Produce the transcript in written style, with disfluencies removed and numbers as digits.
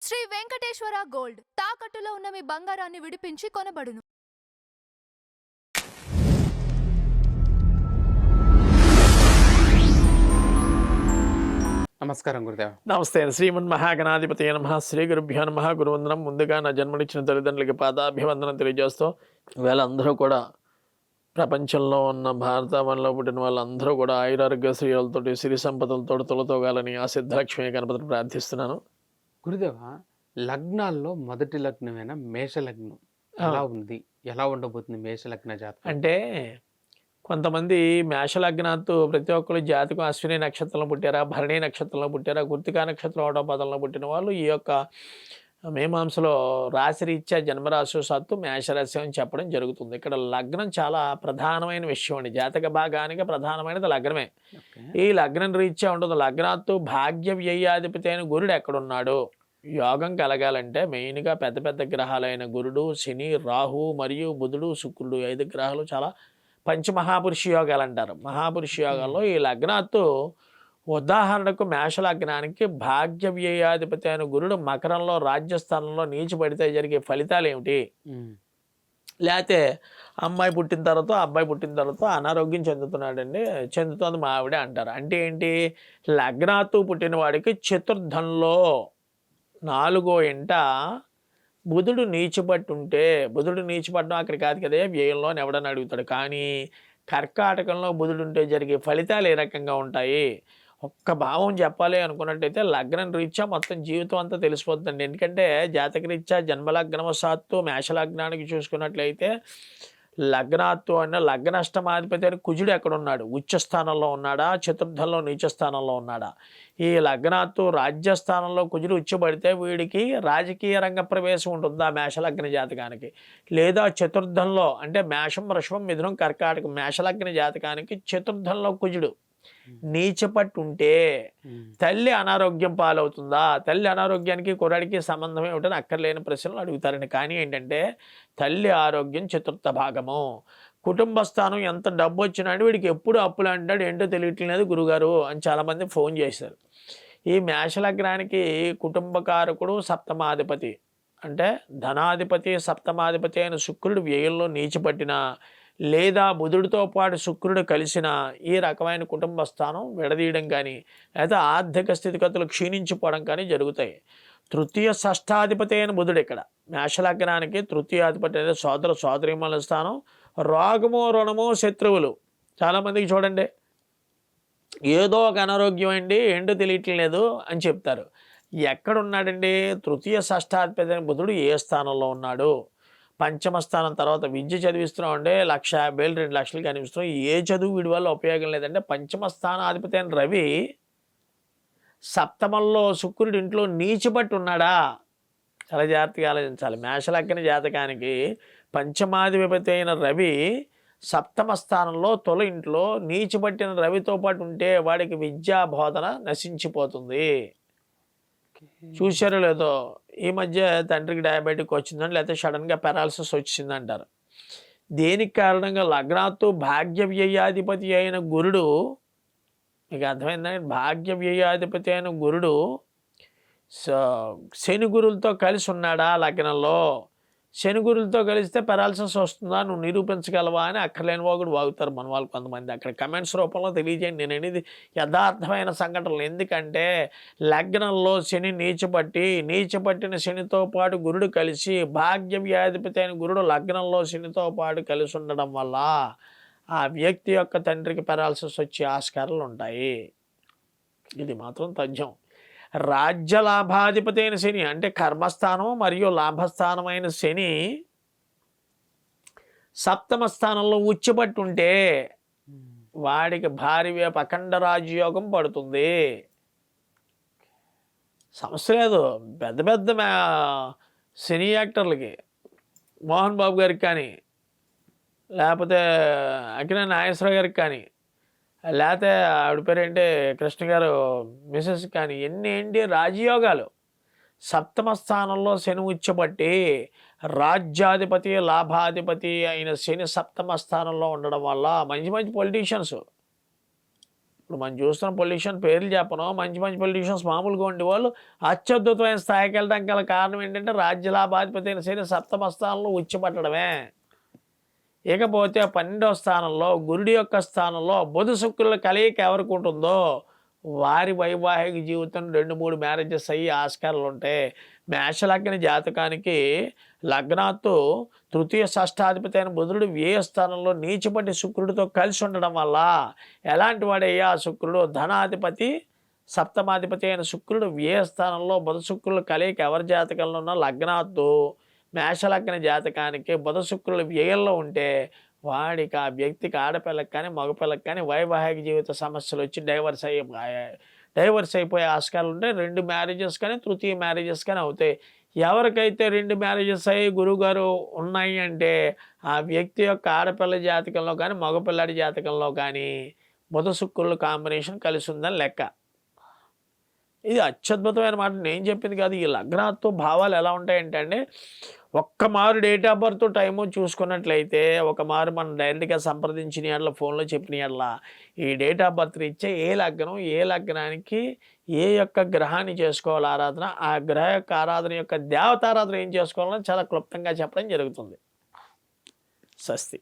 Shri Venkateswara gold తాకట్టులో ఉన్న మీ బంగారాన్ని విడిపించి కొనబడును. నమస్కారం గురుదేవ. నమస్తే. శ్రీమన్ మహాగణాధిపతి నమః. శ్రీ గురుభ్యో నమః. గురువందనం. ముందుగా నా జన్మనిచ్చిన తల్లిదండ్రులకి పాదాభివందనం తెలియజేస్తూ, వీళ్ళందరూ కూడా ప్రపంచంలో ఉన్న భారతావనిలో పుట్టిన వాళ్ళందరూ కూడా ఆయురారోగ్య శ్రీలతోటి సిరి సంపదలతో తొలతోగాలని ఆ సిద్ధలక్ష్మి గణపతిని ప్రార్థిస్తున్నాను. గురుదేవ, లగ్నాల్లో మొదటి లగ్నమైన మేష లగ్నం ఎలా ఉంది, ఎలా ఉండబోతుంది మేష లగ్న జాతకం? అంటే కొంతమంది మేషలగ్నాత్తు ప్రతి ఒక్కరు జాతకం అశ్విని నక్షత్రంలో పుట్టారా, భరణి నక్షత్రంలో పుట్టారా, కృత్తికా నక్షత్రం ఒకటో పదంలో పుట్టిన వాళ్ళు ఈ యొక్క మీమాంసలో రాశిరీత్యా జన్మరాశి సత్తు మేషరాశి అని చెప్పడం జరుగుతుంది. ఇక్కడ లగ్నం చాలా ప్రధానమైన విషయం అండి. జాతక భాగానికి ప్రధానమైనది లగ్నమే. ఈ లగ్నం రీత్యా ఉంటుంది. లగ్నాత్తు భాగ్య వ్యయాధిపతి అయిన గురుడు ఎక్కడున్నాడు, యోగం కలగాలంటే మెయిన్గా పెద్ద పెద్ద గ్రహాలైన గురుడు, శని, రాహు మరియు బుధుడు, శుక్రుడు 5 గ్రహాలు చాలా పంచమహాపురుష యోగాలు అంటారు. మహాపురుష యోగాల్లో ఈ లగ్నాత్తు ఉదాహరణకు మేషలగ్నానికి భాగ్య వ్యయాధిపతి అయిన గురుడు మకరంలో రాజ్యస్థానంలో నీచిపడితే జరిగే ఫలితాలు ఏమిటి? లేకపోతే అమ్మాయి పుట్టిన తర్వాత అబ్బాయి పుట్టిన తర్వాత అనారోగ్యం చెందుతుంది మా ఆవిడే అంటారు. అంటే ఏంటి? లగ్నాత్తు పుట్టిన వాడికి చతుర్థంలో 4వ ఇంట బుధుడు నీచిపట్టుంటే, బుధుడు నీచిపట్టడం అక్కడ కాదు కదా, వ్యయంలో ఎవడని అడుగుతాడు. కానీ కర్కాటకంలో బుధుడు ఉంటే జరిగే ఫలితాలు ఏ రకంగా ఉంటాయి? ఒక్క భావం చెప్పాలి అనుకున్నట్టయితే లగ్నం రీత్యా మొత్తం జీవితం అంతా తెలిసిపోతుందండి. ఎందుకంటే జాతక రీత్యా జన్మలగ్నవశాత్తు మేషలగ్నానికి చూసుకున్నట్లయితే లగ్నాత్తు అన్న లగ్నష్టమాధిపతి అని కుజుడు ఎక్కడున్నాడు, ఉచ్చస్థానంలో ఉన్నాడా, చతుర్థంలో నీచస్థానంలో ఉన్నాడా? ఈ లగ్నాత్తు రాజ్యస్థానంలో కుజుడు ఉచ్చబడితే వీడికి రాజకీయ రంగ ప్రవేశం ఉంటుందా మేషలగ్న జాతకానికి? లేదా చతుర్థంలో అంటే మేషం, వృషభం, మిథునం, కర్కాటకం మేషలగ్న జాతకానికి చతుర్థంలో కుజుడు నీచపట్టుంటే తల్లి అనారోగ్యం పాలవుతుందా? తల్లి అనారోగ్యానికి కుర్రాడికి సంబంధం ఏమిటని అక్కర్లేని ప్రశ్నలు అడుగుతారండి. కానీ ఏంటంటే తల్లి ఆరోగ్యం చతుర్థ భాగము. కుటుంబ స్థానం ఎంత డబ్బు వచ్చినాడు వీడికి ఎప్పుడు అప్పులు అంటాడు, ఏంటో తెలియట్లేదు గురుగారు అని చాలామంది ఫోన్ చేశారు. ఈ మేషలగ్నానికి కుటుంబకారకుడు సప్తమాధిపతి అంటే ధనాధిపతి సప్తమాధిపతి అయిన శుక్రుడు వ్యయంలో నీచిపట్టిన లేదా బుధుడితో పాటు శుక్రుడు కలిసిన ఈ రకమైన కుటుంబ స్థానం విడదీయడం కానీ లేదా ఆర్థిక స్థితిగతులు క్షీణించిపోవడం కానీ జరుగుతాయి. తృతీయ షష్ఠాధిపతి అయిన బుధుడు ఇక్కడ మేషలగ్నానికి తృతీయాధిపతి అనేది సోదర సోదరీమణుల స్థానం. రోగము, రుణము, శత్రువులు చాలామందికి చూడండి ఏదో ఒక అనారోగ్యం అండి, ఏంటో తెలియట్లేదు అని చెప్తారు. ఎక్కడున్నాడండి? తృతీయ షష్ఠాధిపతి అయిన బుధుడు ఏ స్థానంలో ఉన్నాడు? పంచమ స్థానం. తర్వాత విద్య చదివిస్తున్నాం అంటే 1,50,000 2 లక్షలు కనిపిస్తున్నాం. ఏ చదువు వీడి వల్ల ఉపయోగం లేదంటే పంచమ స్థానాధిపతి అయిన రవి సప్తమంలో శుక్రుడి ఇంట్లో నీచిపట్టి ఉన్నాడా? చాలా జాగ్రత్తగా ఆలోచించాలి. మేషలగ్న జాతకానికి పంచమాధిపతి అయిన రవి సప్తమ స్థానంలో తొలి ఇంట్లో నీచిపట్టిన రవితో పాటు ఉంటే వాడికి విద్యా బోధన నశించిపోతుంది. చూశారో లేదో ఈ మధ్య తండ్రికి డయాబెటిక్ వచ్చిందని లేకపోతే సడన్గా పెరాలసిస్ వచ్చిందంటారు. దేనికి కారణంగా? లగ్నాత్తు భాగ్య వ్యయాధిపతి అయిన గురుడు, మీకు అర్థమైందండి, భాగ్య వ్యయాధిపతి అయిన గురుడు శని గురులతో కలిసి ఉన్నాడా లగ్నంలో? శని గురులతో కలిస్తే పెరాలసిస్ వస్తుందా, నువ్వు నిరూపించగలవా అని అక్కర్లేని వాగుడు వాగుతారు మన వాళ్ళు కొంతమంది. అక్కడ కమెంట్స్ రూపంలో తెలియజేయండి. నేను అనేది యథార్థమైన సంఘటనలు. ఎందుకంటే లగ్నంలో శని నీచపట్టిన శనితో పాటు గురుడు కలిసి భాగ్య వ్యాధిపతి అయిన గురుడు లగ్నంలో శనితో పాటు కలిసి ఉండడం వల్ల ఆ వ్యక్తి యొక్క తండ్రికి పెరాలసిస్ వచ్చే ఆస్కారాలు ఉంటాయి. ఇది మాత్రం తథ్యం. రాజ్య లాభాధిపతి అయిన శని అంటే కర్మస్థానం మరియు లాభస్థానమైన శని సప్తమ స్థానంలో ఉచ్చబట్టుంటే వాడికి భారీ అఖండ రాజయోగం పడుతుంది. సమస్య లేదు. పెద్ద పెద్ద సినీ యాక్టర్లకి మోహన్ బాబు గారికి కానీ లేకపోతే అక్కినేని నాగేశ్వరరావు గారికి కానీ లేకపోతే ఆవిడ పేరేంటి కృష్ణ గారు మిసెస్ కానీ ఏంటి రాజయోగాలు. సప్తమ స్థానంలో శని ఉచ్చబట్టి రాజ్యాధిపతి లాభాధిపతి అయిన శని సప్తమ స్థానంలో ఉండడం వల్ల మంచి మంచి పొలిటీషియన్స్ ఇప్పుడు మనం చూస్తున్న పొల్యూషన్ పేర్లు చెప్పను, మంచి మంచి పొల్యూషన్స్ మామూలుగా ఉండేవాళ్ళు అత్యద్భుతమైన స్థాయికి వెళ్ళడానికి గల కారణం ఏంటంటే రాజ్యలాభాధిపతి అయిన శని సప్తమ స్థానంలో ఉచ్చిపట్టడమే. ఇకపోతే 12వ స్థానంలో గురుడి యొక్క స్థానంలో బుధ శుక్రుల కలయిక ఎవరికి ఉంటుందో వారి వైవాహిక జీవితం 2-3 మ్యారేజెస్ అయ్యి ఆస్కారాలు ఉంటాయి. మేషలగ్న జాతకానికి లగ్నాత్తు తృతీయ షష్టాధిపతి అయిన బుధుడు వ్యయ స్థానంలో నీచపడి శుక్రుడితో కలిసి ఉండడం వల్ల ఎలాంటి వాడయ్యా శుక్రుడు ధనాధిపతి సప్తమాధిపతి అయిన శుక్రుడు వ్యయ స్థానంలో బుధ శుక్రుల కలయిక ఎవరి జాతకంలో ఉన్న లగ్నాత్తు మేషలగ్న జాతకానికి బుధ శుక్రులు వ్యయంలో ఉంటే వాడికి ఆ వ్యక్తికి ఆడపిల్లకి కానీ మగపిల్లకి కానీ వైవాహిక జీవిత సమస్యలు వచ్చి డైవర్స్ అయిపోయే ఆస్కారాలు ఉంటాయి. 2 మ్యారేజెస్ కానీ తృతీయ మ్యారేజెస్ కానీ అవుతాయి. ఎవరికైతే 2 మ్యారేజెస్ అయ్యి గురువుగారు ఉన్నాయి అంటే ఆ వ్యక్తి యొక్క ఆడపిల్ల జాతకంలో కానీ మగపిల్లాడి జాతకంలో కానీ బుధ శుక్రుల కాంబినేషన్ కలిసి ఉందని లెక్క. ఇది అత్యద్భుతమైన మాట, నేను చెప్పింది కాదు. ఈ లగ్నాత్తు భావాలు ఎలా ఉంటాయంటే అండి, ఒక్క మారు డేట్ ఆఫ్ బర్త్ టైము చూసుకున్నట్లయితే ఒక మారు మనం డైరెక్ట్గా సంప్రదించిన ఎడల ఫోన్లో చెప్పిన ఎడల ఈ డేట్ ఆఫ్ బర్త్ ఇచ్చే ఏ లగ్నం ఏ లగ్నానికి ఏ యొక్క గ్రహాన్ని చేసుకోవాలి ఆరాధన, ఆ గ్రహ యొక్క ఆరాధన యొక్క దేవతారాధన ఏం చేసుకోవాలని చాలా క్లుప్తంగా చెప్పడం జరుగుతుంది. స్వస్తి.